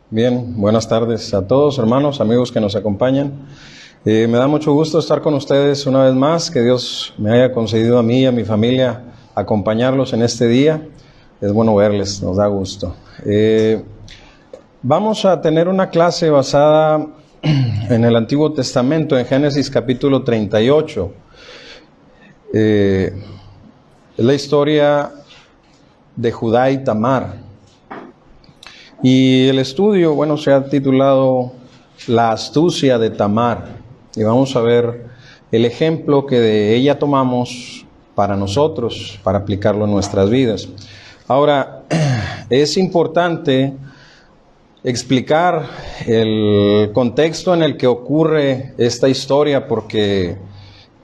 Bien, buenas tardes a todos, hermanos, amigos que nos acompañan. Me da mucho gusto estar con ustedes una vez más, que Dios me haya concedido a mí y a mi familia acompañarlos en este día. Es bueno verles, nos da gusto. Vamos a tener una clase basada en el Antiguo Testamento, en Génesis capítulo 38. Es la historia de Judá y Tamar. Y el estudio, se ha titulado La astucia de Tamar. Y vamos a ver el ejemplo que de ella tomamos para nosotros, para aplicarlo en nuestras vidas. Ahora, es importante explicar el contexto en el que ocurre esta historia, porque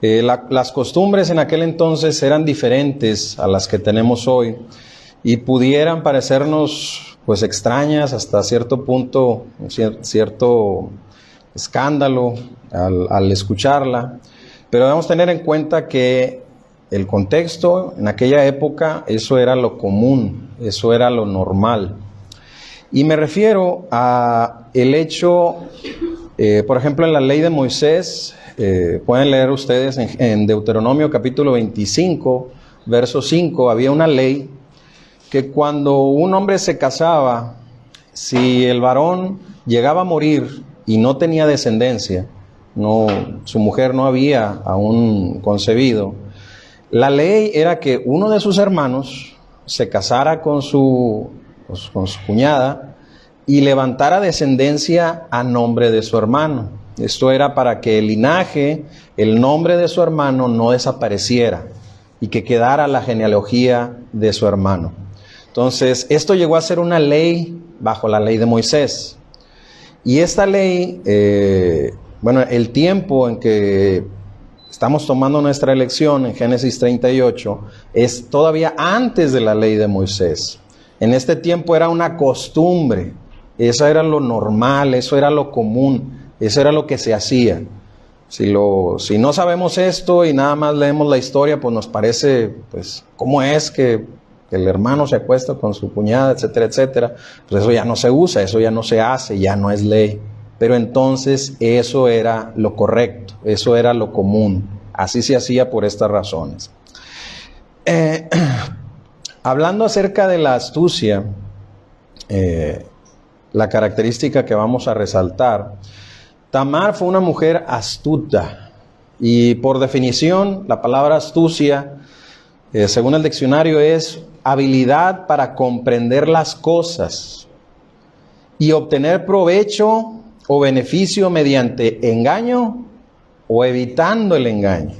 las costumbres en aquel entonces eran diferentes a las que tenemos hoy y pudieran parecernos extrañas, hasta cierto punto, cierto escándalo al escucharla, pero debemos tener en cuenta que el contexto en aquella época, eso era lo común, eso era lo normal. Y me refiero a el hecho, por ejemplo, en la ley de Moisés, pueden leer ustedes en Deuteronomio capítulo 25, verso 5, había una ley que cuando un hombre se casaba, si el varón llegaba a morir y no tenía descendencia, su mujer no había aún concebido, la ley era que uno de sus hermanos se casara con su cuñada y levantara descendencia a nombre de su hermano. Esto era para que el linaje, el nombre de su hermano no desapareciera y que quedara la genealogía de su hermano. Entonces, esto llegó a ser una ley bajo la ley de Moisés. Y esta ley, el tiempo en que estamos tomando nuestra elección en Génesis 38 es todavía antes de la ley de Moisés. En este tiempo era una costumbre, eso era lo normal, eso era lo común, eso era lo que se hacía. Si no sabemos esto y nada más leemos la historia, pues nos parece, ¿cómo es que el hermano se acuesta con su cuñada, etcétera, etcétera? Pues eso ya no se usa, eso ya no se hace, ya no es ley. Pero entonces eso era lo correcto, eso era lo común. Así se hacía por estas razones. Hablando acerca de la astucia, la característica que vamos a resaltar, Tamar fue una mujer astuta. Y por definición, la palabra astucia, según el diccionario, es habilidad para comprender las cosas y obtener provecho o beneficio mediante engaño o evitando el engaño.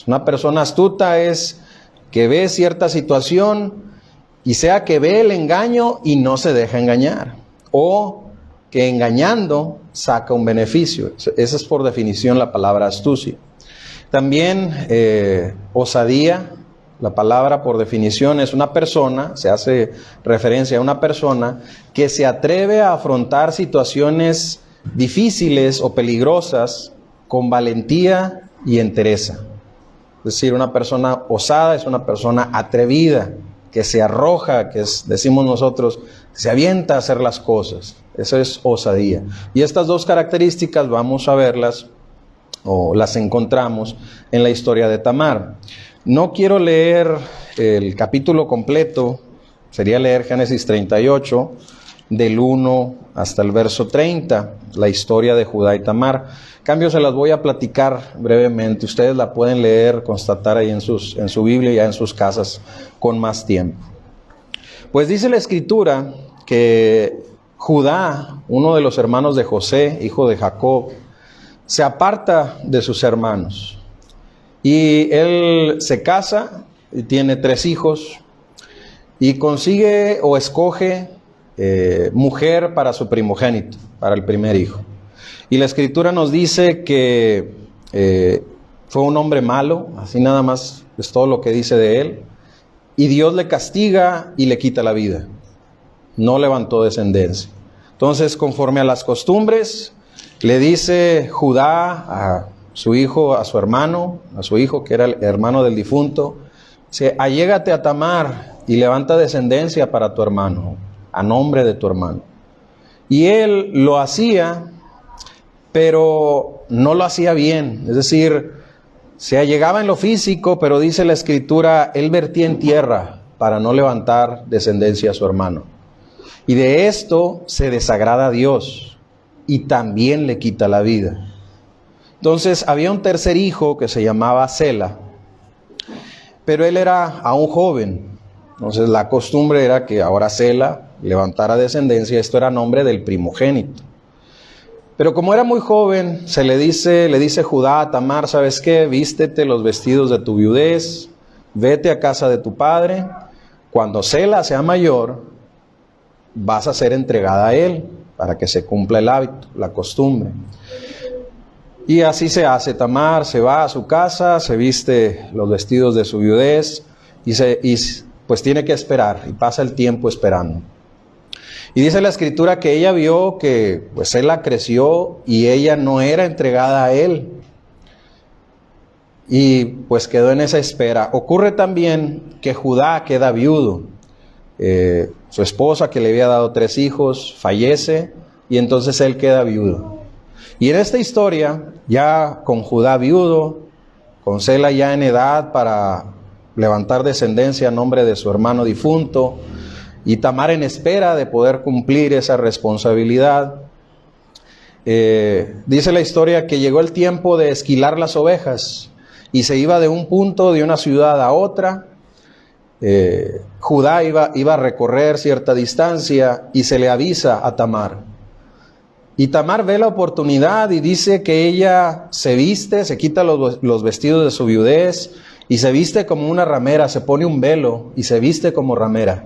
Una persona astuta es que ve cierta situación y sea que ve el engaño y no se deja engañar, o que engañando saca un beneficio. Esa es por definición la palabra astucia. También osadía. La palabra por definición es una persona, se hace referencia a una persona que se atreve a afrontar situaciones difíciles o peligrosas con valentía y entereza. Es decir, una persona osada es una persona atrevida, que se arroja, decimos nosotros, se avienta a hacer las cosas. Eso es osadía. Y estas dos características vamos a verlas, o las encontramos en la historia de Tamar. No quiero leer el capítulo completo, sería leer Génesis 38, del 1 hasta el verso 30, la historia de Judá y Tamar. En cambio, se las voy a platicar brevemente. Ustedes la pueden leer, constatar ahí en su Biblia, ya en sus casas, con más tiempo. Pues dice la Escritura que Judá, uno de los hermanos de José, hijo de Jacob, se aparta de sus hermanos. Y él se casa y tiene 3 hijos y consigue o escoge mujer para su primogénito, para el primer hijo. Y la Escritura nos dice que fue un hombre malo, así nada más es todo lo que dice de él. Y Dios le castiga y le quita la vida. No levantó descendencia. Entonces, conforme a las costumbres, le dice Judá a su hijo, a su hermano, a su hijo que era el hermano del difunto, dice: allégate a Tamar y levanta descendencia para tu hermano, a nombre de tu hermano. Y él lo hacía, pero no lo hacía bien. Es decir, se allegaba en lo físico, pero dice la Escritura, él vertía en tierra para no levantar descendencia a su hermano. Y de esto se desagrada a Dios y también le quita la vida. Entonces había un tercer hijo que se llamaba Sela, pero él era aún joven. Entonces la costumbre era que ahora Sela levantara descendencia. Esto era nombre del primogénito. Pero como era muy joven, le dice Judá a Tamar, ¿sabes qué? Vístete los vestidos de tu viudez, vete a casa de tu padre. Cuando Sela sea mayor, vas a ser entregada a él para que se cumpla el hábito, la costumbre. Y así se hace. Tamar se va a su casa, se viste los vestidos de su viudez y pues tiene que esperar y pasa el tiempo esperando. Y dice la Escritura que ella vio que pues Sela creció y ella no era entregada a él. Y pues quedó en esa espera. Ocurre también que Judá queda viudo. Su esposa, que le había dado 3 hijos, fallece y entonces él queda viudo. Y en esta historia, ya con Judá viudo, con Sela ya en edad para levantar descendencia a nombre de su hermano difunto, y Tamar en espera de poder cumplir esa responsabilidad, dice la historia que llegó el tiempo de esquilar las ovejas y se iba de un punto de una ciudad a otra. Judá iba a recorrer cierta distancia y se le avisa a Tamar. Y Tamar ve la oportunidad y dice que ella se viste, se quita los vestidos de su viudez y se viste como una ramera, se pone un velo y se viste como ramera.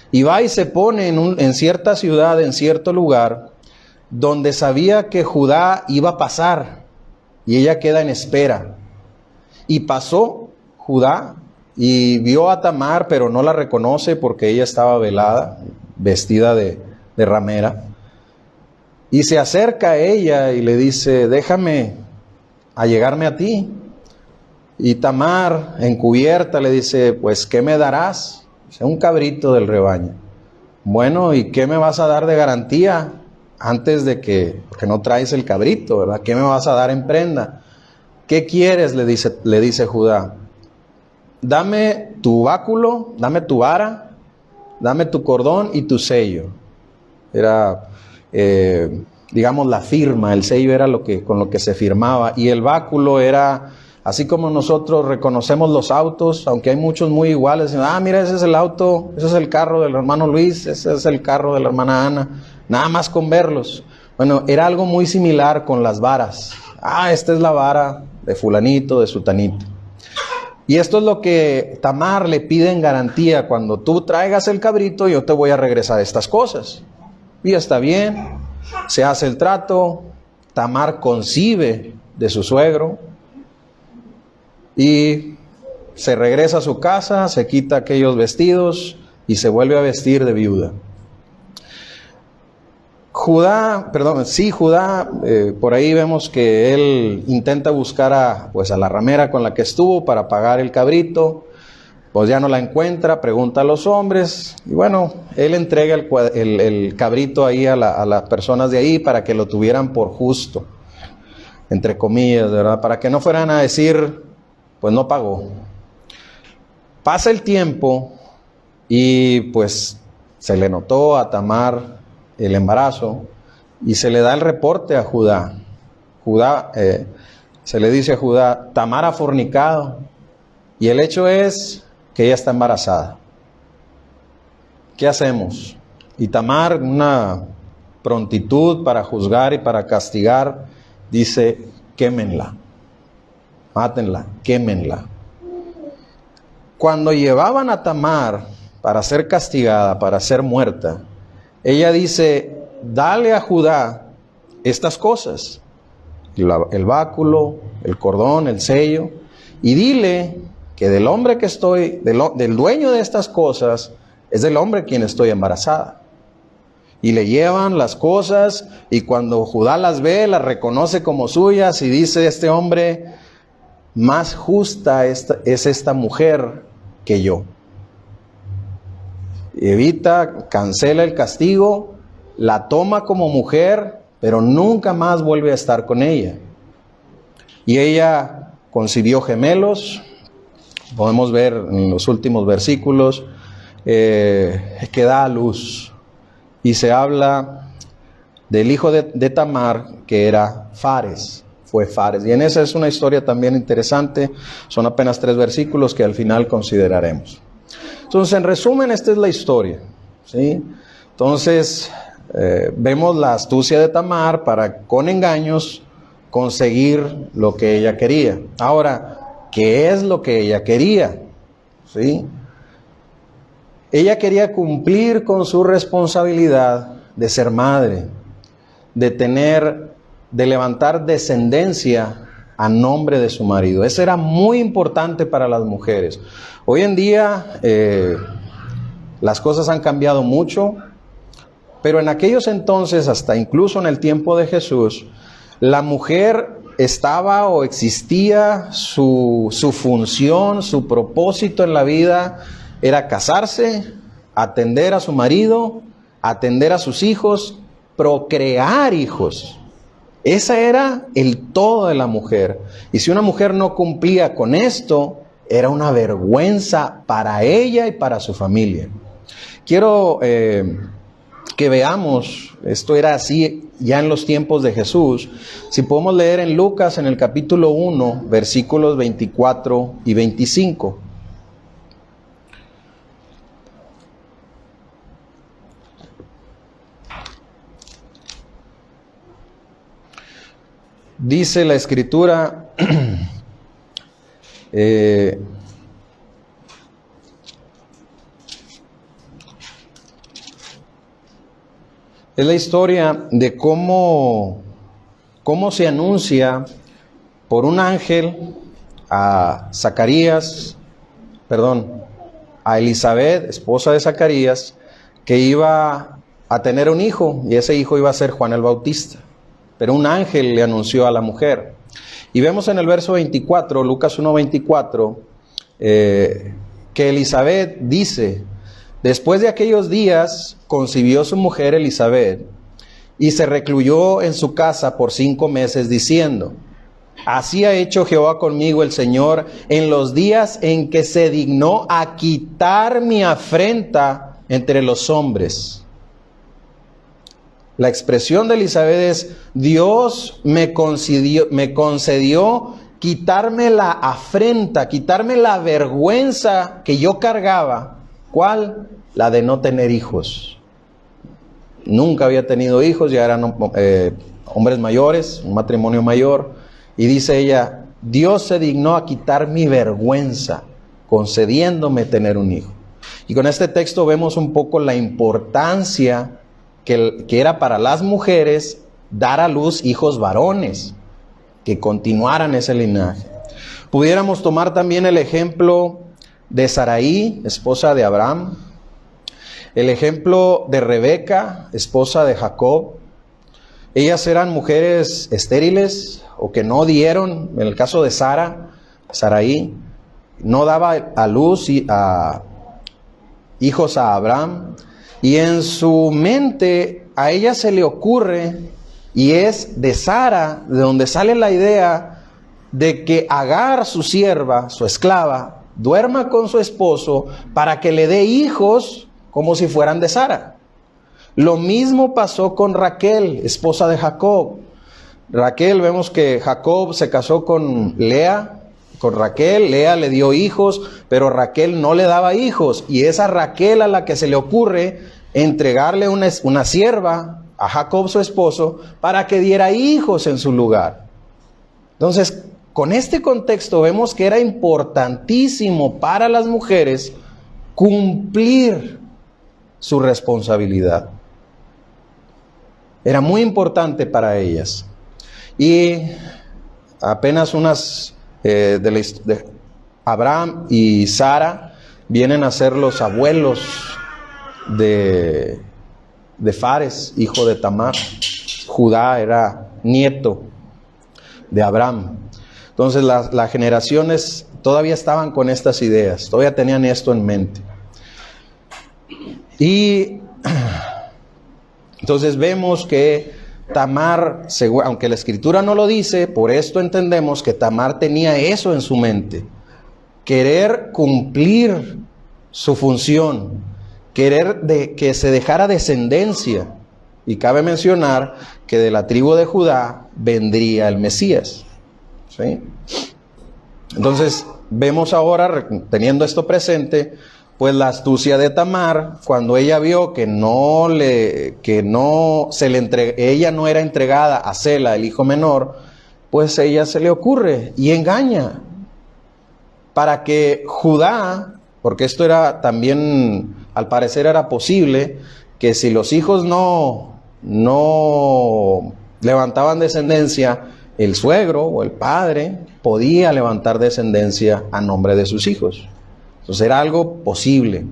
Y va y se pone en cierta ciudad, en cierto lugar, donde sabía que Judá iba a pasar, y ella queda en espera. Y pasó Judá y vio a Tamar, pero no la reconoce porque ella estaba velada, vestida de ramera. Y se acerca a ella y le dice, déjame allegarme a ti. Y Tamar, encubierta, le dice, pues, ¿qué me darás? Dice, un cabrito del rebaño. Bueno, ¿y qué me vas a dar de garantía antes de porque no traes el cabrito, ¿verdad? ¿Qué me vas a dar en prenda? ¿Qué quieres? Le dice Judá. Dame tu báculo, dame tu vara, dame tu cordón y tu sello. Era, digamos, la firma. El sello era con lo que se firmaba. Y el báculo era, así como nosotros reconocemos los autos, aunque hay muchos muy iguales. Mira, ese es el auto, ese es el carro del hermano Luis, ese es el carro de la hermana Ana. Nada más con verlos. Bueno, era algo muy similar con las varas. Esta es la vara de fulanito, de sutanito. Y esto es lo que Tamar le pide en garantía. Cuando tú traigas el cabrito, yo te voy a regresar estas cosas. Y está bien, se hace el trato. Tamar concibe de su suegro y se regresa a su casa, se quita aquellos vestidos y se vuelve a vestir de viuda. Judá, por ahí vemos que él intenta buscar a la ramera con la que estuvo para pagar el cabrito. Pues ya no la encuentra, pregunta a los hombres y bueno, él entrega el cabrito ahí a las personas de ahí para que lo tuvieran por justo, entre comillas, ¿verdad? Para que no fueran a decir, pues no pagó. Pasa el tiempo y pues se le notó a Tamar el embarazo y se le da el reporte a Judá. Se le dice a Judá, Tamar ha fornicado y el hecho es que ella está embarazada. ¿Qué hacemos? Y Tamar, una prontitud para juzgar y para castigar, dice, quémenla, mátenla, quémenla. Cuando llevaban a Tamar para ser castigada, para ser muerta, ella dice, dale a Judá estas cosas, el báculo, el cordón, el sello, y dile que del hombre que estoy, del dueño de estas cosas, es del hombre quien estoy embarazada. Y le llevan las cosas, y cuando Judá las ve, las reconoce como suyas, y dice, este hombre, más justa es esta mujer que yo. Evita, cancela el castigo, la toma como mujer, pero nunca más vuelve a estar con ella. Y ella concibió gemelos, podemos ver en los últimos versículos, que da a luz. Y se habla del hijo de Tamar, que era Fares, fue Fares. Y en esa es una historia también interesante, son apenas 3 versículos que al final consideraremos. Entonces, en resumen, esta es la historia, ¿sí? Entonces, vemos la astucia de Tamar para, con engaños, conseguir lo que ella quería. Ahora, ¿qué es lo que ella quería? ¿Sí? Ella quería cumplir con su responsabilidad de ser madre, de levantar descendencia a nombre de su marido. Eso era muy importante para las mujeres. Hoy en día las cosas han cambiado mucho, pero en aquellos entonces, hasta incluso en el tiempo de Jesús, la mujer estaba o existía su función, su propósito en la vida era casarse, atender a su marido, atender a sus hijos, procrear hijos. Ese era el todo de la mujer. Y si una mujer no cumplía con esto, era una vergüenza para ella y para su familia. Quiero que veamos, esto era así ya en los tiempos de Jesús. Si podemos leer en Lucas, en el capítulo 1, versículos 24 y 25. Dice la Escritura, es la historia de cómo se anuncia por un ángel a Elizabeth, esposa de Zacarías, que iba a tener un hijo, y ese hijo iba a ser Juan el Bautista. Pero un ángel le anunció a la mujer. Y vemos en el verso 24, Lucas 1:24, que Elizabeth dice: después de aquellos días concibió su mujer Elizabeth y se recluyó en su casa por 5 meses, diciendo: así ha hecho Jehová conmigo el Señor en los días en que se dignó a quitar mi afrenta entre los hombres. La expresión de Elizabeth es: Dios me concedió quitarme la afrenta, quitarme la vergüenza que yo cargaba. ¿Cuál? La de no tener hijos. Nunca había tenido hijos, ya eran hombres mayores, un matrimonio mayor. Y dice ella: Dios se dignó a quitar mi vergüenza, concediéndome tener un hijo. Y con este texto vemos un poco la importancia que era para las mujeres dar a luz hijos varones, que continuaran ese linaje. Pudiéramos tomar también el ejemplo de Sarai, esposa de Abraham, el ejemplo de Rebeca, esposa de Jacob. Ellas eran mujeres estériles o que no dieron. En el caso de Sarai, no daba a luz a hijos a Abraham. Y en su mente a ella se le ocurre, y es de Sara de donde sale la idea de que Agar, su sierva, su esclava, duerma con su esposo para que le dé hijos como si fueran de Sara. Lo mismo pasó con Raquel, esposa de Jacob. Raquel, vemos que Jacob se casó con Raquel, Lea le dio hijos, pero Raquel no le daba hijos, y es a Raquel a la que se le ocurre entregarle una sierva a Jacob, su esposo, para que diera hijos en su lugar. Entonces, con este contexto vemos que era importantísimo para las mujeres cumplir su responsabilidad. Era muy importante para ellas. Y apenas de Abraham y Sara vienen a ser los abuelos de Fares, hijo de Tamar. Judá era nieto de Abraham. Entonces las generaciones todavía estaban con estas ideas, todavía tenían esto en mente. Y Entonces vemos que Tamar, aunque la Escritura no lo dice, por esto entendemos que Tamar tenía eso en su mente. Querer cumplir su función, querer que se dejara descendencia. Y cabe mencionar que de la tribu de Judá vendría el Mesías. ¿Sí? Entonces vemos ahora, teniendo esto presente, pues la astucia de Tamar, cuando ella vio que ella no era entregada a Sela, el hijo menor, pues ella se le ocurre y engaña para que Judá, porque esto era también, al parecer era posible, que si los hijos no levantaban descendencia, el suegro o el padre podía levantar descendencia a nombre de sus hijos. Entonces era algo posible.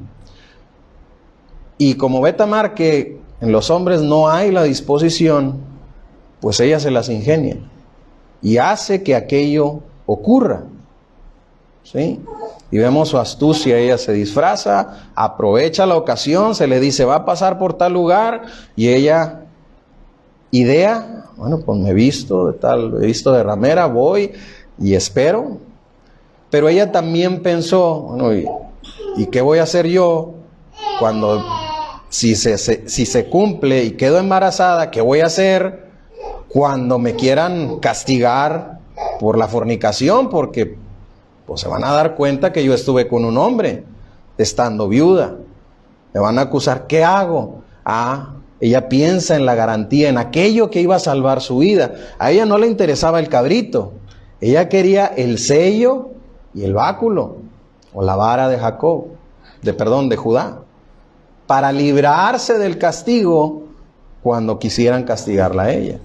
Y como ve Tamar que en los hombres no hay la disposición, pues ella se las ingenia y hace que aquello ocurra. ¿Sí? Y vemos su astucia, ella se disfraza, aprovecha la ocasión, se le dice va a pasar por tal lugar y ella idea, bueno, pues me he visto de ramera, voy y espero. Pero ella también pensó, bueno, ¿y qué voy a hacer yo cuando, si se cumple y quedo embarazada, qué voy a hacer cuando me quieran castigar por la fornicación? Porque pues se van a dar cuenta que yo estuve con un hombre, estando viuda. Me van a acusar, ¿qué hago? Ella piensa en la garantía, en aquello que iba a salvar su vida. A ella no le interesaba el cabrito, ella quería el sello y el báculo, o la vara de de Judá, para librarse del castigo cuando quisieran castigarla a ella.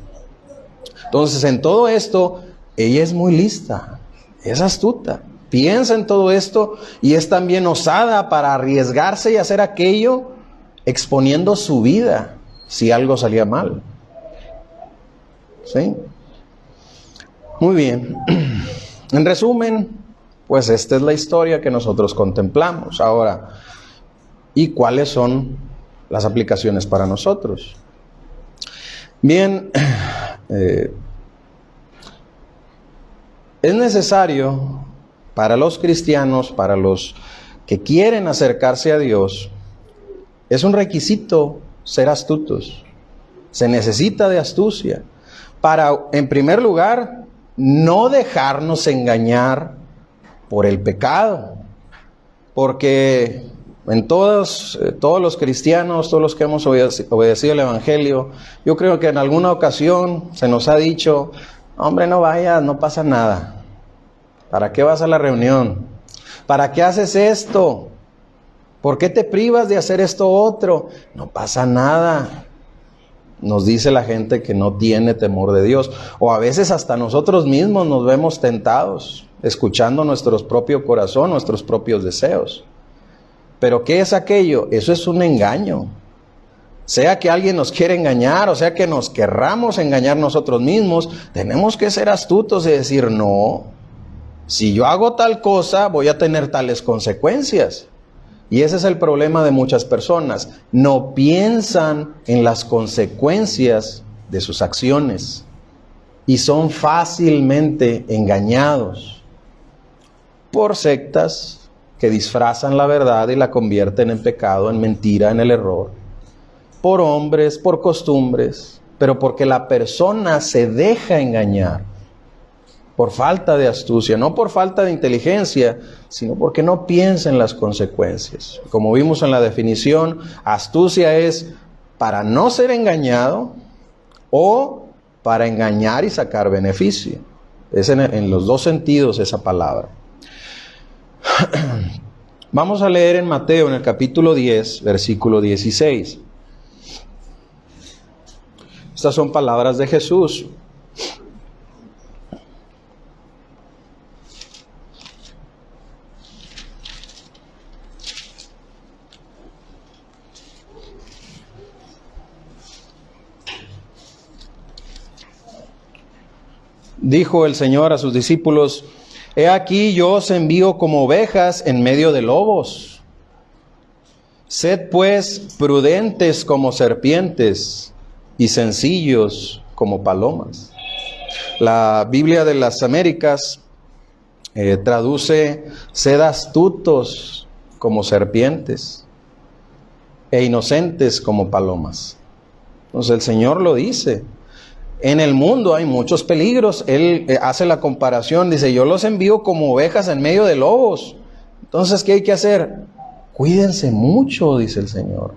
Entonces, en todo esto, ella es muy lista, es astuta, piensa en todo esto y es también osada para arriesgarse y hacer aquello exponiendo su vida si algo salía mal. ¿Sí? Muy bien. En resumen, pues esta es la historia que nosotros contemplamos. Ahora, ¿y cuáles son las aplicaciones para nosotros? Bien, es necesario para los cristianos, para los que quieren acercarse a Dios, es un requisito ser astutos. Se necesita de astucia para, en primer lugar, no dejarnos engañar por el pecado, porque en todos los cristianos, todos los que hemos obedecido el Evangelio, yo creo que en alguna ocasión se nos ha dicho, hombre, no vayas, no pasa nada. ¿Para qué vas a la reunión? ¿Para qué haces esto? ¿Por qué te privas de hacer esto otro? No pasa nada. Nos dice la gente que no tiene temor de Dios. O a veces hasta nosotros mismos nos vemos tentados, escuchando nuestro propio corazón, nuestros propios deseos. ¿Pero qué es aquello? Eso es un engaño. Sea que alguien nos quiere engañar, o sea que nos querramos engañar nosotros mismos, tenemos que ser astutos y decir, no, si yo hago tal cosa, voy a tener tales consecuencias. Y ese es el problema de muchas personas. No piensan en las consecuencias de sus acciones y son fácilmente engañados por sectas que disfrazan la verdad y la convierten en pecado, en mentira, en el error, por hombres, por costumbres, pero porque la persona se deja engañar por falta de astucia, no por falta de inteligencia, sino porque no piensa en las consecuencias. Como vimos en la definición, astucia es para no ser engañado o para engañar y sacar beneficio. Es en los dos sentidos esa palabra. Vamos a leer en Mateo, en el capítulo 10, versículo 16. Estas son palabras de Jesús. Dijo el Señor a sus discípulos, he aquí yo os envío como ovejas en medio de lobos. Sed pues prudentes como serpientes y sencillos como palomas. La Biblia de las Américas traduce: sed astutos como serpientes e inocentes como palomas. Entonces el Señor lo dice. En el mundo hay muchos peligros. Él hace la comparación, dice: yo los envío como ovejas en medio de lobos. Entonces, ¿qué hay que hacer? Cuídense mucho, dice el Señor.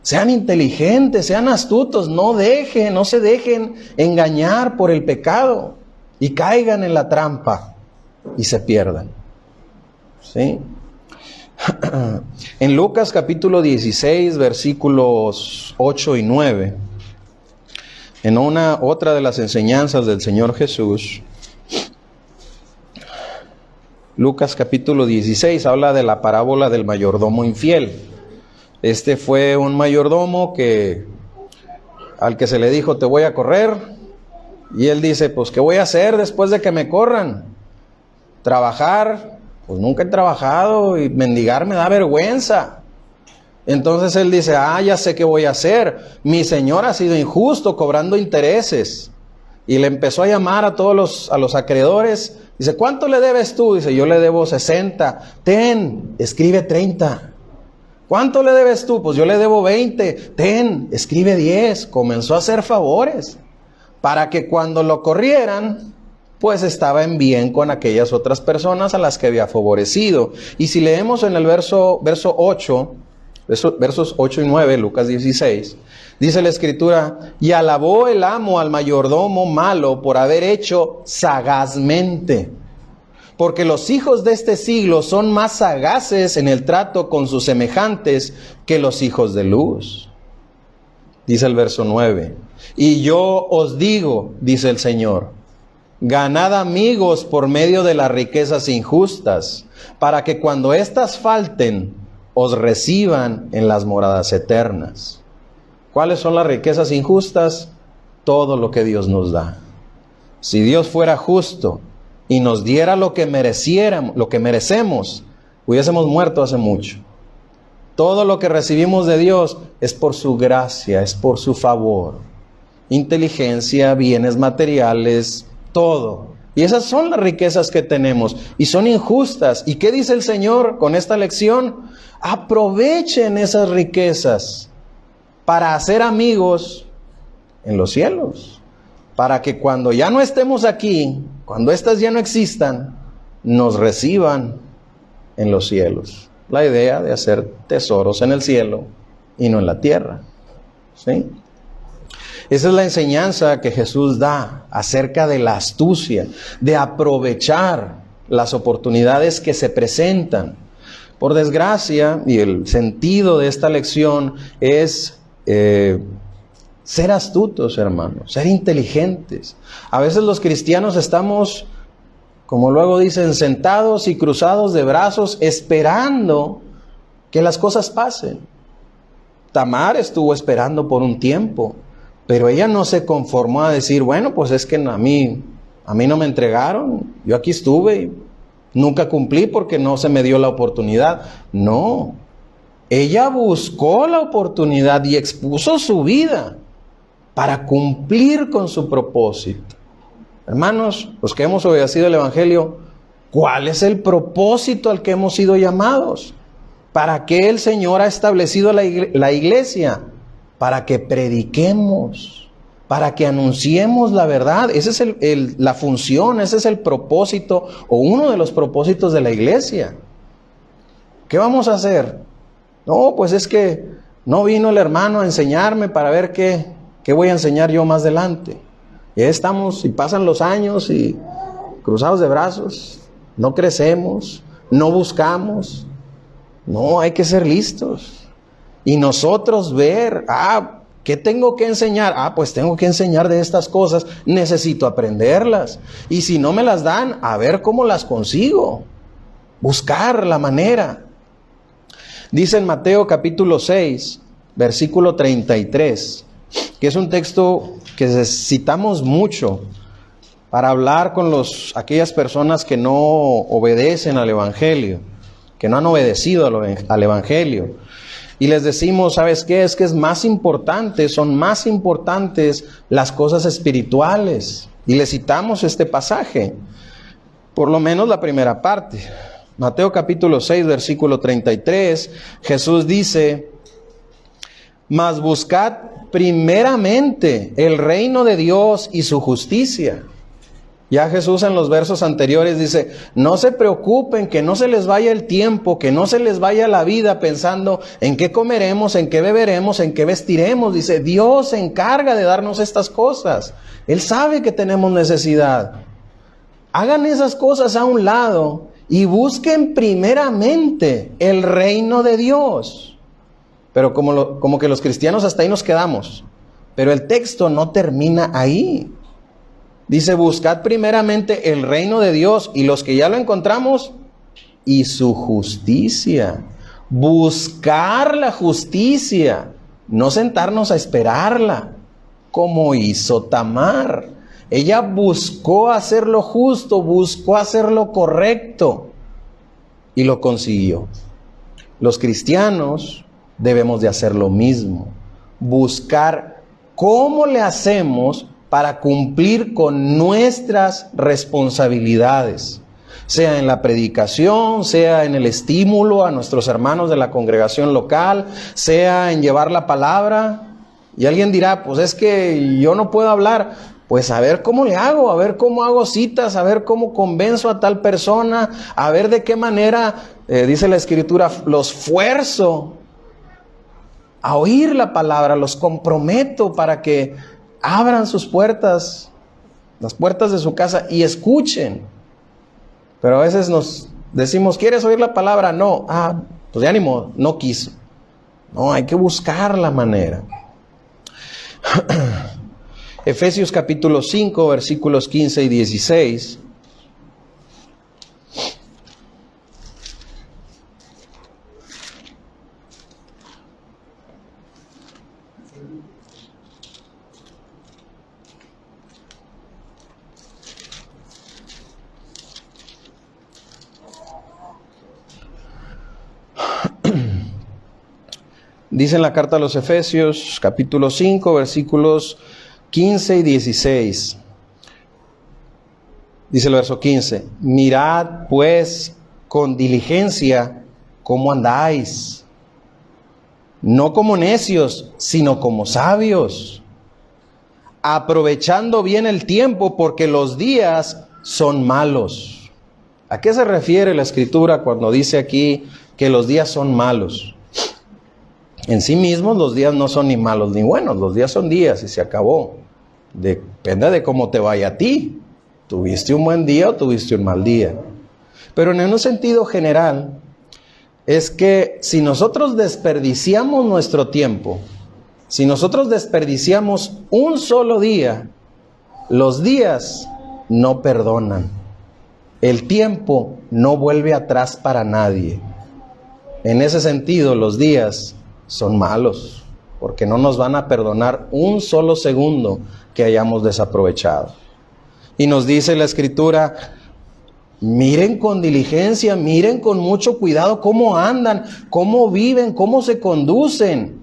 Sean inteligentes, sean astutos, no se dejen engañar por el pecado y caigan en la trampa y se pierdan. ¿Sí? En Lucas capítulo 16, versículos 8 y 9, en otra de las enseñanzas del Señor Jesús, Lucas capítulo 16 habla de la parábola del mayordomo infiel. Este fue un mayordomo al que se le dijo: te voy a correr. Y él dice: pues ¿qué voy a hacer después de que me corran? Trabajar, pues nunca he trabajado, y mendigar me da vergüenza. Entonces él dice: ya sé qué voy a hacer. Mi señor ha sido injusto cobrando intereses. Y le empezó a llamar a todos a los acreedores. Dice: ¿cuánto le debes tú? Dice: yo le debo 60. Ten, escribe 30. ¿Cuánto le debes tú? Pues yo le debo 20. Ten, escribe 10. Comenzó a hacer favores para que cuando lo corrieran, pues estaba en bien con aquellas otras personas a las que había favorecido. Y si leemos en el verso 8, versos 8 y 9, Lucas 16, dice la Escritura: y alabó el amo al mayordomo malo por haber hecho sagazmente, porque los hijos de este siglo son más sagaces en el trato con sus semejantes que los hijos de luz. Dice el verso 9: y yo os digo, dice el Señor, ganad amigos por medio de las riquezas injustas, para que cuando éstas falten, os reciban en las moradas eternas. ¿Cuáles son las riquezas injustas? Todo lo que Dios nos da. Si Dios fuera justo y nos diera lo que merecemos, hubiésemos muerto hace mucho. Todo lo que recibimos de Dios es por su gracia, es por su favor. Inteligencia, bienes materiales, todo. Y esas son las riquezas que tenemos y son injustas. ¿Y qué dice el Señor con esta lección? Aprovechen esas riquezas para hacer amigos en los cielos, para que cuando ya no estemos aquí, cuando éstas ya no existan, nos reciban en los cielos. La idea de hacer tesoros en el cielo y no en la tierra. ¿Sí? Esa es la enseñanza que Jesús da acerca de la astucia, de aprovechar las oportunidades que se presentan. Por desgracia, y el sentido de esta lección es ser astutos, hermanos, ser inteligentes. A veces los cristianos estamos, como luego dicen, sentados y cruzados de brazos, esperando que las cosas pasen. Tamar estuvo esperando por un tiempo, pero ella no se conformó a decir: bueno, pues es que a mí no me entregaron, yo aquí estuve y nunca cumplí porque no se me dio la oportunidad. No, ella buscó la oportunidad y expuso su vida para cumplir con su propósito. Hermanos, los que hemos obedecido el Evangelio, ¿cuál es el propósito al que hemos sido llamados? ¿Para qué el Señor ha establecido la iglesia? Para que prediquemos, para que anunciemos la verdad. Esa es la función, ese es el propósito o uno de los propósitos de la iglesia. ¿Qué vamos a hacer? No, pues es que no vino el hermano a enseñarme para ver qué voy a enseñar yo más adelante. Ya estamos y pasan los años y cruzados de brazos, no crecemos, no buscamos. No, hay que ser listos. Y nosotros ver, ¿qué tengo que enseñar? Pues tengo que enseñar de estas cosas, necesito aprenderlas. Y si no me las dan, a ver cómo las consigo. Buscar la manera. Dice en Mateo capítulo 6, versículo 33, que es un texto que citamos mucho para hablar con aquellas personas que no obedecen al Evangelio, que no han obedecido al Evangelio. y les decimos, ¿sabes qué? Es que es más importante, son más importantes las cosas espirituales. Y le citamos este pasaje, por lo menos la primera parte. Mateo capítulo 6, versículo 33, Jesús dice: mas buscad primeramente el reino de Dios y su justicia. Ya Jesús en los versos anteriores dice, no se preocupen, que no se les vaya el tiempo, que no se les vaya la vida pensando en qué comeremos, en qué beberemos, en qué vestiremos. Dice, Dios se encarga de darnos estas cosas. Él sabe que tenemos necesidad. Hagan esas cosas a un lado y busquen primeramente el reino de Dios. Pero como que los cristianos hasta ahí nos quedamos. Pero el texto no termina ahí. Dice, buscad primeramente el reino de Dios, y los que ya lo encontramos, y su justicia. Buscar la justicia, no sentarnos a esperarla, como hizo Tamar. Ella buscó hacer lo justo, buscó hacer lo correcto, y lo consiguió. Los cristianos debemos de hacer lo mismo. Buscar cómo le hacemos para cumplir con nuestras responsabilidades, sea en la predicación, sea en el estímulo a nuestros hermanos de la congregación local, sea en llevar la palabra. Y alguien dirá, pues es que yo no puedo hablar. Pues a ver cómo le hago, a ver cómo hago citas, a ver cómo convenzo a tal persona, a ver de qué manera, dice la Escritura, los fuerzo a oír la palabra, los comprometo para que abran sus puertas, las puertas de su casa, y escuchen. Pero a veces nos decimos, ¿quieres oír la palabra? No, pues ya ni modo, no quiso. No, hay que buscar la manera. Efesios capítulo 5, versículos 15 y 16. Dice en la carta a los Efesios, capítulo 5, versículos 15 y 16. Dice el verso 15, mirad pues con diligencia cómo andáis, no como necios, sino como sabios, aprovechando bien el tiempo, porque los días son malos. ¿A qué se refiere la Escritura cuando dice aquí que los días son malos? En sí mismos los días no son ni malos ni buenos, los días son días y se acabó. Depende de cómo te vaya a ti. ¿Tuviste un buen día o tuviste un mal día? Pero en un sentido general, es que si nosotros desperdiciamos nuestro tiempo, si nosotros desperdiciamos un solo día, los días no perdonan. El tiempo no vuelve atrás para nadie. En ese sentido, los días son malos, porque no nos van a perdonar un solo segundo que hayamos desaprovechado. Y nos dice la Escritura, miren con diligencia, miren con mucho cuidado cómo andan, cómo viven, cómo se conducen.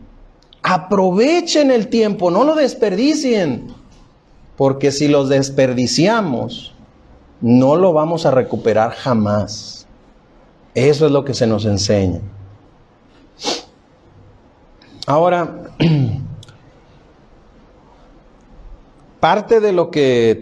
Aprovechen el tiempo, no lo desperdicien, porque si los desperdiciamos, no lo vamos a recuperar jamás. Eso es lo que se nos enseña. Ahora, parte de lo que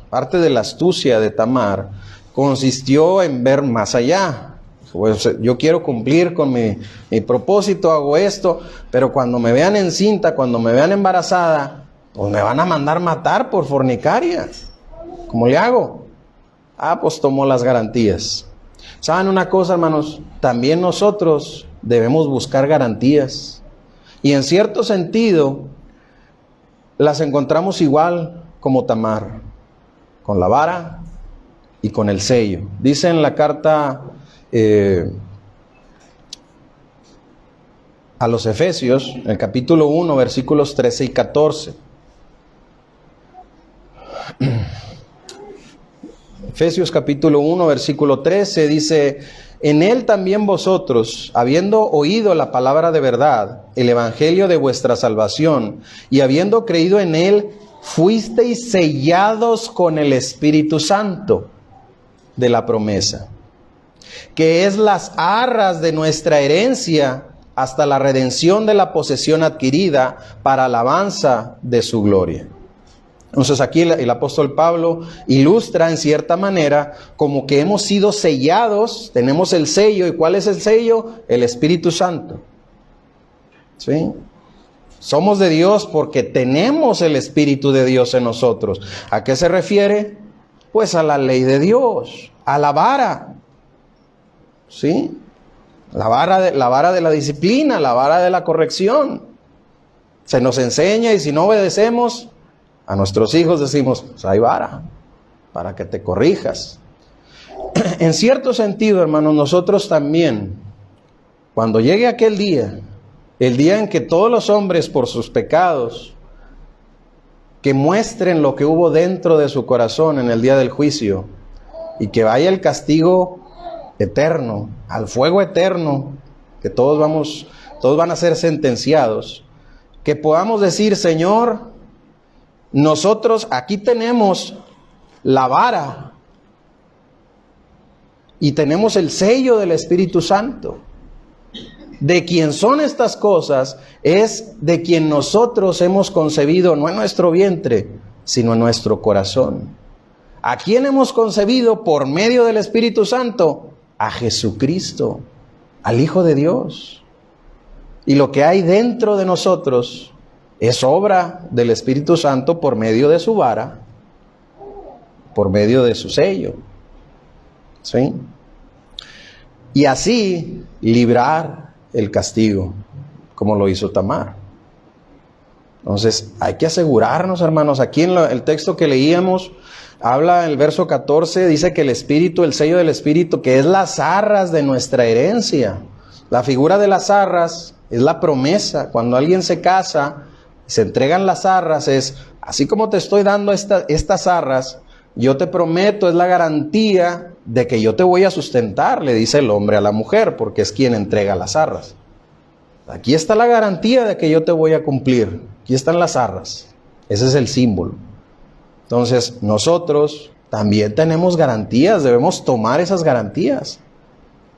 parte de la astucia de Tamar, consistió en ver más allá. Pues yo quiero cumplir con mi propósito, hago esto, pero cuando me vean encinta, cuando me vean embarazada, pues me van a mandar matar por fornicaria. ¿Cómo le hago? Pues tomó las garantías. ¿Saben una cosa, hermanos? También nosotros debemos buscar garantías. Y en cierto sentido, las encontramos igual como Tamar, con la vara y con el sello. Dice en la carta a los Efesios, en el capítulo 1, versículos 13 y 14. Efesios capítulo 1, versículo 13 dice, en Él también vosotros, habiendo oído la palabra de verdad, el evangelio de vuestra salvación, y habiendo creído en Él, fuisteis sellados con el Espíritu Santo de la promesa, que es las arras de nuestra herencia hasta la redención de la posesión adquirida para alabanza de su gloria. Entonces aquí el apóstol Pablo ilustra en cierta manera como que hemos sido sellados, tenemos el sello. ¿Y cuál es el sello? El Espíritu Santo. ¿Sí? Somos de Dios porque tenemos el Espíritu de Dios en nosotros. ¿A qué se refiere? Pues a la ley de Dios, a la vara. ¿Sí? La vara de la disciplina, la vara de la corrección. Se nos enseña y si no obedecemos, a nuestros hijos decimos, pues hay vara, para que te corrijas. En cierto sentido, hermanos, nosotros también, cuando llegue aquel día, el día en que todos los hombres por sus pecados, que muestren lo que hubo dentro de su corazón en el día del juicio, y que vaya el castigo eterno, al fuego eterno, que todos van a ser sentenciados, que podamos decir, Señor, nosotros aquí tenemos la vara y tenemos el sello del Espíritu Santo. De quien son estas cosas es de quien nosotros hemos concebido, no en nuestro vientre, sino en nuestro corazón. ¿A quién hemos concebido por medio del Espíritu Santo? A Jesucristo, al Hijo de Dios. Y lo que hay dentro de nosotros es obra del Espíritu Santo por medio de su vara, por medio de su sello. ¿Sí? Y así librar el castigo, como lo hizo Tamar. Entonces, hay que asegurarnos, hermanos. Aquí en el texto que leíamos, habla en el verso 14, dice que el Espíritu, el sello del Espíritu, que es las arras de nuestra herencia. La figura de las arras es la promesa. Cuando alguien se casa, se entregan las arras, es así como te estoy dando estas arras, yo te prometo, es la garantía de que yo te voy a sustentar, le dice el hombre a la mujer, porque es quien entrega las arras. Aquí está la garantía de que yo te voy a cumplir, aquí están las arras, ese es el símbolo. Entonces nosotros también tenemos garantías, debemos tomar esas garantías,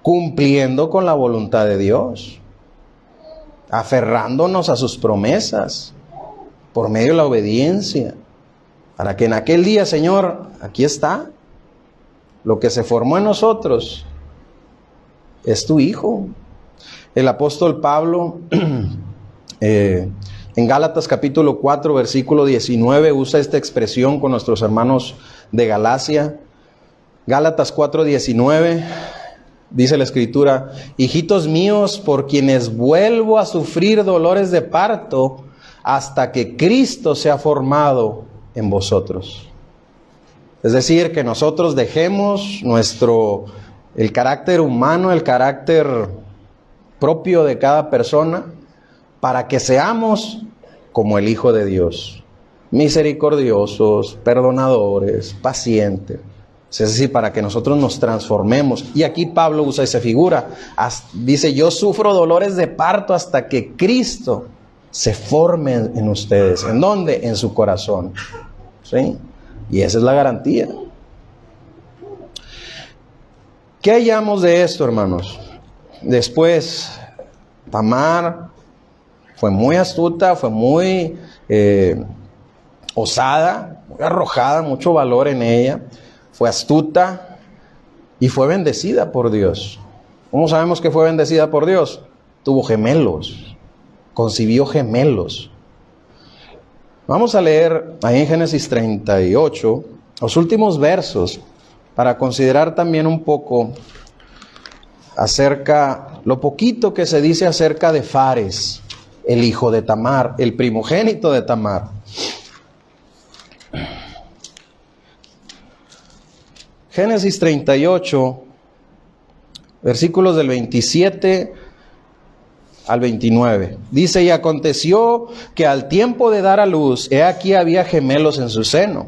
cumpliendo con la voluntad de Dios, aferrándonos a sus promesas, por medio de la obediencia, para que en aquel día, Señor, aquí está, lo que se formó en nosotros es tu Hijo. El apóstol Pablo, en Gálatas capítulo 4, versículo 19, usa esta expresión con nuestros hermanos de Galacia. Gálatas 4, 19, dice la Escritura, hijitos míos, por quienes vuelvo a sufrir dolores de parto, hasta que Cristo sea formado en vosotros. Es decir, que nosotros dejemos el carácter humano, el carácter propio de cada persona, para que seamos como el Hijo de Dios, misericordiosos, perdonadores, pacientes. Es decir, para que nosotros nos transformemos. Y aquí Pablo usa esa figura. Dice, yo sufro dolores de parto hasta que Cristo se forme en ustedes. ¿En dónde? En su corazón. ¿Sí? Y esa es la garantía. ¿Qué hallamos de esto, hermanos? Después, Tamar fue muy astuta, fue muy osada, muy arrojada, mucho valor en ella. Fue astuta y fue bendecida por Dios. ¿Cómo sabemos que fue bendecida por Dios? Tuvo gemelos, concibió gemelos. Vamos a leer ahí en Génesis 38, los últimos versos, para considerar también un poco acerca, lo poquito que se dice acerca de Fares, el hijo de Tamar, el primogénito de Tamar. Génesis 38, versículos del 27 al 29. Dice, y aconteció que al tiempo de dar a luz, he aquí había gemelos en su seno.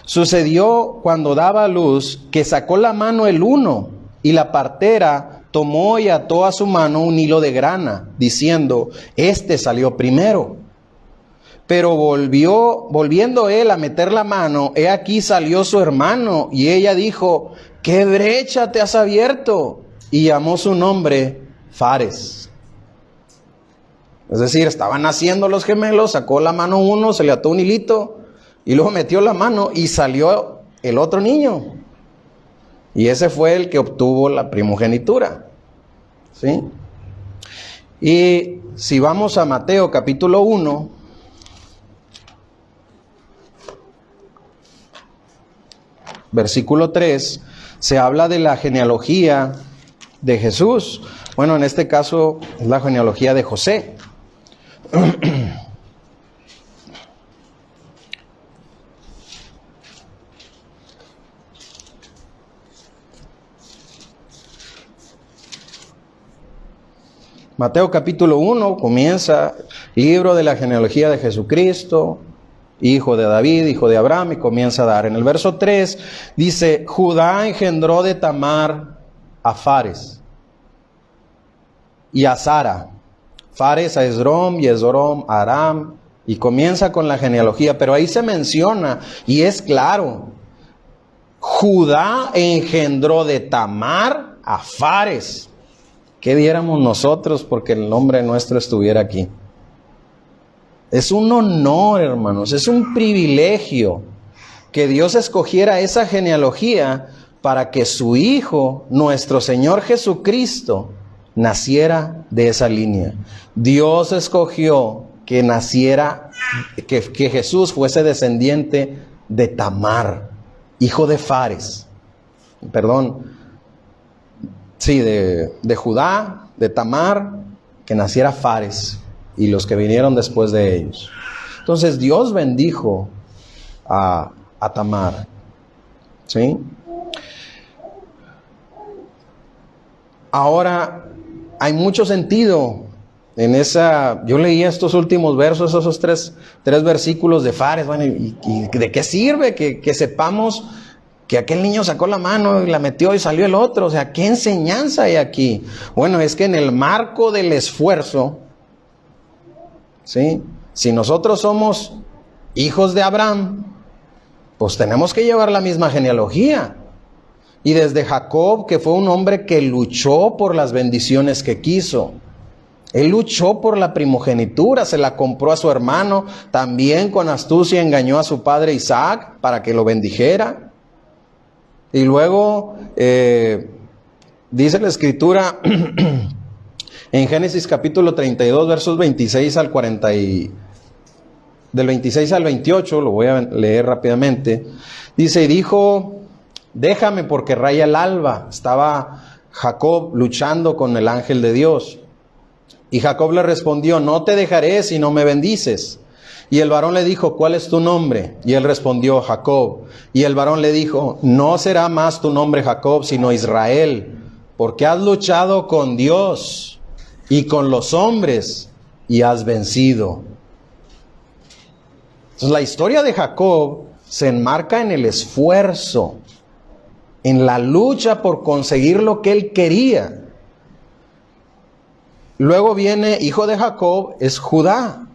Sucedió cuando daba a luz que sacó la mano el uno Y la partera tomó y ató a su mano un hilo de grana, diciendo, este salió primero. Pero volviendo él a meter la mano, he aquí salió su hermano, y ella dijo, ¿qué brecha te has abierto? Y llamó su nombre Fares. Es decir, estaban naciendo los gemelos, sacó la mano uno, se le ató un hilito, y luego metió la mano y salió el otro niño. Y ese fue el que obtuvo la primogenitura. ¿Sí? Y si vamos a Mateo capítulo 1, versículo 3, se habla de la genealogía de Jesús. Bueno, en este caso es la genealogía de José. Mateo capítulo 1 comienza, libro de la genealogía de Jesucristo, hijo de David, hijo de Abraham, y comienza a dar. En el verso 3 dice, Judá engendró de Tamar a Fares y a Zara. Fares a Esrom y Esrom a Aram, y comienza con la genealogía, pero ahí se menciona, y es claro, Judá engendró de Tamar a Fares. ¿Qué diéramos nosotros porque el nombre nuestro estuviera aquí? Es un honor, hermanos, es un privilegio que Dios escogiera esa genealogía para que su Hijo, nuestro Señor Jesucristo, naciera de esa línea. Dios escogió que naciera, que Jesús fuese descendiente de Tamar, hijo de Fares. De Judá, de Tamar, que naciera Fares y los que vinieron después de ellos. Entonces Dios bendijo a Tamar. ¿Sí? Ahora, hay mucho sentido en esa. Yo leía estos últimos versos, esos tres versículos de Fares. Bueno, ¿y de qué sirve que sepamos que aquel niño sacó la mano y la metió y salió el otro? O sea, ¿qué enseñanza hay aquí? Bueno, es que en el marco del esfuerzo, ¿sí? Si nosotros somos hijos de Abraham, pues tenemos que llevar la misma genealogía. Y desde Jacob, que fue un hombre que luchó por las bendiciones que quiso. Él luchó por la primogenitura, se la compró a su hermano, también con astucia engañó a su padre Isaac para que lo bendijera. Y luego dice la Escritura en Génesis capítulo 32, versos 26 al 40 del 26 al 28, lo voy a leer rápidamente. Dice, y dijo, déjame porque raya el alba. Estaba Jacob luchando con el ángel de Dios. Y Jacob le respondió, no te dejaré si no me bendices. Y el varón le dijo, ¿cuál es tu nombre? Y él respondió, Jacob. Y el varón le dijo, no será más tu nombre Jacob, sino Israel, porque has luchado con Dios y con los hombres y has vencido. Entonces, la historia de Jacob se enmarca en el esfuerzo, en la lucha por conseguir lo que él quería. Luego viene, hijo de Jacob, es Judá.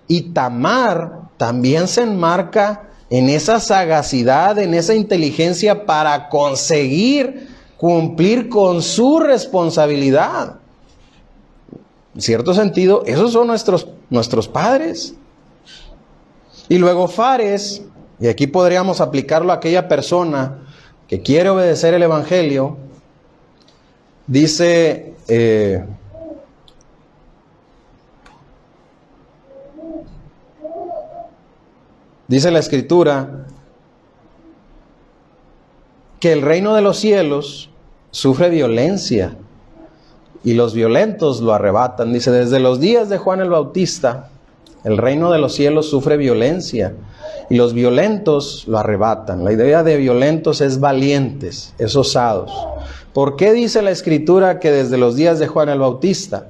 Y Tamar también se enmarca en esa sagacidad, en esa inteligencia para conseguir cumplir con su responsabilidad. En cierto sentido, esos son nuestros padres. Y luego Fares, y aquí podríamos aplicarlo a aquella persona que quiere obedecer el Evangelio, dice... Dice la Escritura que el reino de los cielos sufre violencia y los violentos lo arrebatan. Dice, desde los días de Juan el Bautista, el reino de los cielos sufre violencia y los violentos lo arrebatan. La idea de violentos es valientes, es osados. ¿Por qué dice la Escritura que desde los días de Juan el Bautista?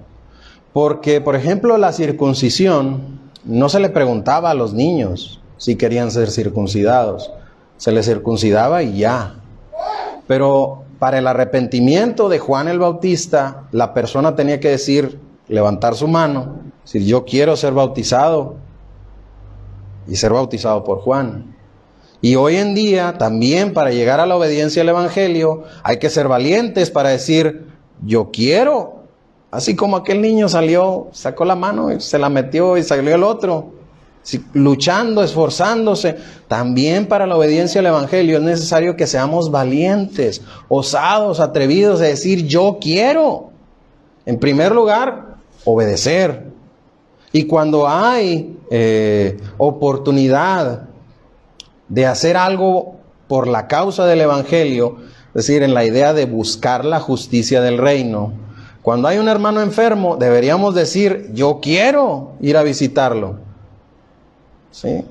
Porque, por ejemplo, la circuncisión no se le preguntaba a los niños si querían ser circuncidados. Se les circuncidaba y ya. Pero para el arrepentimiento de Juan el Bautista, la persona tenía que decir, levantar su mano, decir, yo quiero ser bautizado, y ser bautizado por Juan. Y hoy en día, también para llegar a la obediencia al Evangelio, hay que ser valientes para decir, yo quiero. Así como aquel niño salió, sacó la mano y se la metió y salió el otro. Luchando, esforzándose. También para la obediencia al Evangelio es necesario que seamos valientes, osados, atrevidos de decir, yo quiero. En primer lugar, obedecer. Y cuando hay oportunidad de hacer algo por la causa del Evangelio, es decir, en la idea de buscar la justicia del reino, cuando hay un hermano enfermo, deberíamos decir, yo quiero ir a visitarlo. ¿Sí?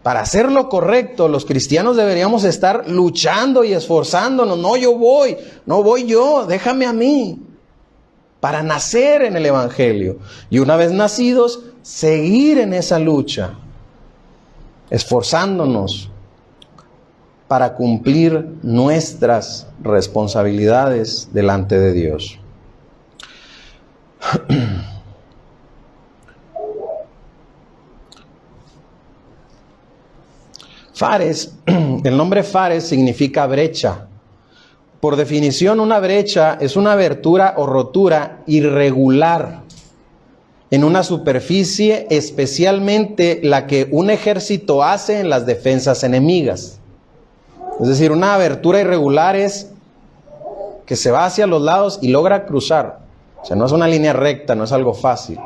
Para hacer lo correcto, los cristianos deberíamos estar luchando y esforzándonos. No, yo voy, no voy yo, déjame a mí. Para nacer en el Evangelio. Y una vez nacidos, seguir en esa lucha, esforzándonos para cumplir nuestras responsabilidades delante de Dios. Fares, el nombre Fares significa brecha. Por definición, una brecha es una abertura o rotura irregular en una superficie, especialmente la que un ejército hace en las defensas enemigas. Es decir, una abertura irregular es que se va hacia los lados y logra cruzar. O sea, no es una línea recta, no es algo fácil.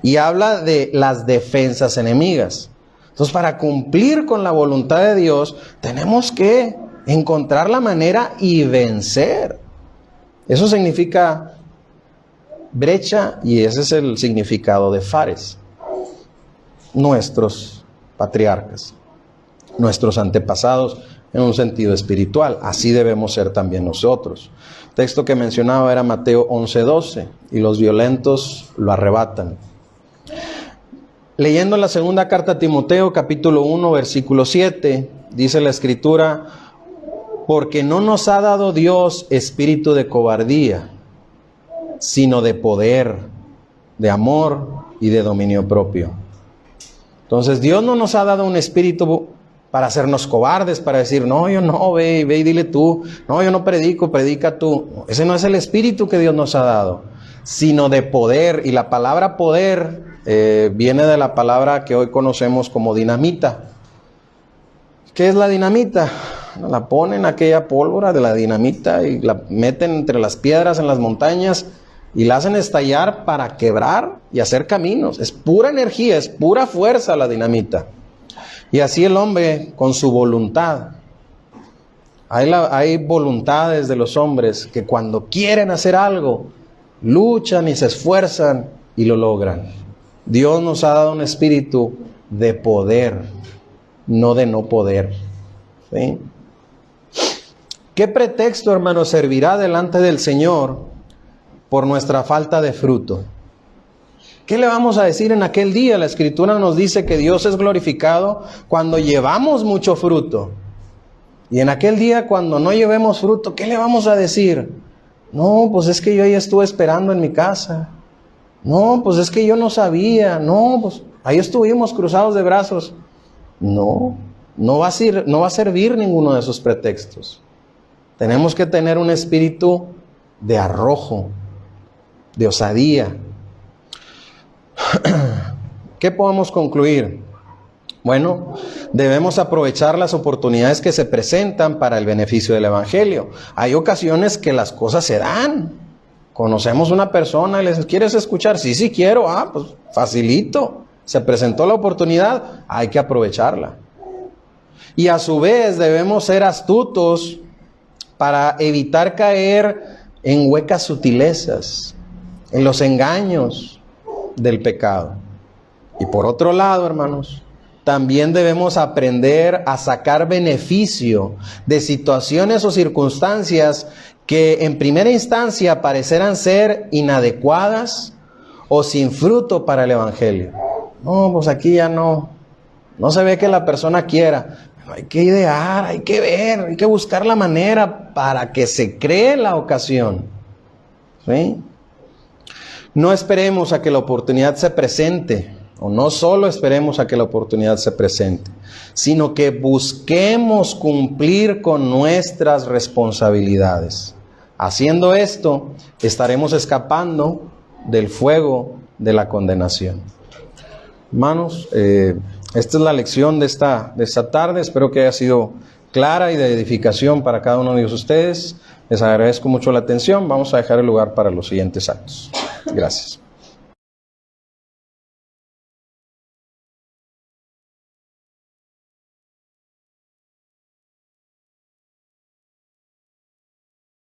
Y habla de las defensas enemigas. Entonces, para cumplir con la voluntad de Dios, tenemos que encontrar la manera y vencer. Eso significa brecha y ese es el significado de Fares. Nuestros patriarcas, nuestros antepasados en un sentido espiritual. Así debemos ser también nosotros. El texto que mencionaba era Mateo 11:12 y los violentos lo arrebatan. Leyendo la segunda carta a Timoteo, capítulo 1, versículo 7, dice la Escritura, porque no nos ha dado Dios espíritu de cobardía, sino de poder, de amor y de dominio propio. Entonces Dios no nos ha dado un espíritu para hacernos cobardes, para decir, no, yo no, ve y dile tú, no, yo no predico, predica tú. Ese no es el espíritu que Dios nos ha dado, sino de poder. Y la palabra poder viene de la palabra que hoy conocemos como dinamita. ¿Qué es la dinamita? La ponen aquella pólvora de la dinamita y la meten entre las piedras en las montañas y la hacen estallar para quebrar y hacer caminos. Es pura energía, es pura fuerza la dinamita. Y así el hombre con su voluntad. Hay voluntades de los hombres que cuando quieren hacer algo, luchan y se esfuerzan y lo logran. Dios nos ha dado un espíritu de poder, no de no poder. ¿Sí? ¿Qué pretexto, hermano, servirá delante del Señor por nuestra falta de fruto? ¿Qué le vamos a decir en aquel día? La Escritura nos dice que Dios es glorificado cuando llevamos mucho fruto. Y en aquel día, cuando no llevemos fruto, ¿qué le vamos a decir? No, pues es que yo ahí estuve esperando en mi casa. No, pues es que yo no sabía. No, pues ahí estuvimos cruzados de brazos. No va a servir ninguno de esos pretextos. Tenemos que tener un espíritu de arrojo, de osadía. ¿Qué podemos concluir? Bueno, debemos aprovechar las oportunidades que se presentan para el beneficio del Evangelio. Hay ocasiones que las cosas se dan. Conocemos una persona y le dices, ¿quieres escuchar? Sí quiero. Pues facilito. Se presentó la oportunidad, hay que aprovecharla. Y a su vez debemos ser astutos para evitar caer en huecas sutilezas, en los engaños del pecado. Y por otro lado, hermanos, también debemos aprender a sacar beneficio de situaciones o circunstancias que en primera instancia parecerán ser inadecuadas o sin fruto para el Evangelio. No, pues aquí ya no se ve que la persona quiera. hay que idear, hay que ver, hay que buscar la manera para que se cree la ocasión. ¿Sí? No esperemos a que la oportunidad se presente, o no solo esperemos a que la oportunidad se presente, sino que busquemos cumplir con nuestras responsabilidades. Haciendo esto, estaremos escapando del fuego de la condenación. Hermanos, esta es la lección de esta tarde. Espero que haya sido clara y de edificación para cada uno de ustedes. Les agradezco mucho la atención. Vamos a dejar el lugar para los siguientes actos. Gracias.